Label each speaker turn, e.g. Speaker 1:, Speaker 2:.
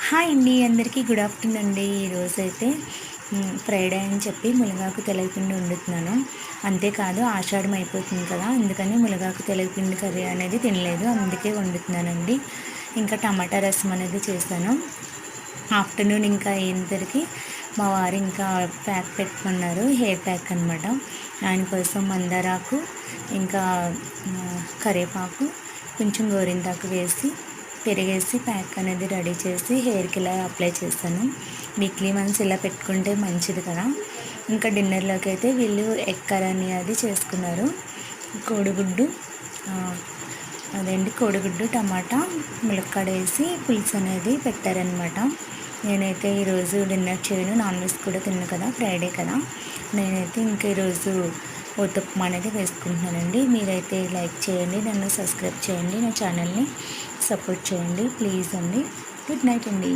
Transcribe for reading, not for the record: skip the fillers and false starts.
Speaker 1: Hi అండి, అందరికీ good afternoon అండి. ఈరోజైతే ఫ్రైడే అని చెప్పి మునగాకు తెలగపిండి వండుతున్నాను. అంతేకాదు ఆషాఢం అయిపోతుంది కదా, అందుకని మునగాకు తెలగపిండి కర్రీ అనేది తినలేదు, అందుకే వండుతున్నానండి. ఇంకా టమాటా రసం అనేది చేశాను. ఆఫ్టర్నూన్ ఇంకా అయ్యేసరికి మా వారు ఇంకా ప్యాక్ పెట్టుకున్నారు, హెయిర్ ప్యాక్ అనమాట. ఆయన కోసం మందారాకు, ఇంకా కరివేపాకు, కొంచెం గోరింటాకు వేసి పెరిగేసి ప్యాక్ అనేది రెడీ చేసి హెయిర్కి ఇలా అప్లై చేస్తాను. వీక్లీ వన్స్ ఇలా పెట్టుకుంటే మంచిది కదా. ఇంకా డిన్నర్లోకి అయితే వీళ్ళు ఎగ్ కర్రీ అది చేసుకున్నారు. కోడిగుడ్డు కోడిగుడ్డు టమాటా ములక్కాడ వేసి పులుసు అనేది పెట్టారనమాట. నేనైతే ఈరోజు డిన్నర్ చేయను, నాన్ వెజ్ కూడా తిన్నాను కదా, ఫ్రైడే కదా. నేనైతే ఇంకా ఈరోజు ఉత్తప్పం అనేది వేసుకుంటున్నానండి. మీరైతే లైక్ చేయండి, నన్ను సబ్స్క్రైబ్ చేయండి, నా ఛానల్ని సపోర్ట్ చేయండి ప్లీజ్ అండి. గుడ్ నైట్ అండి.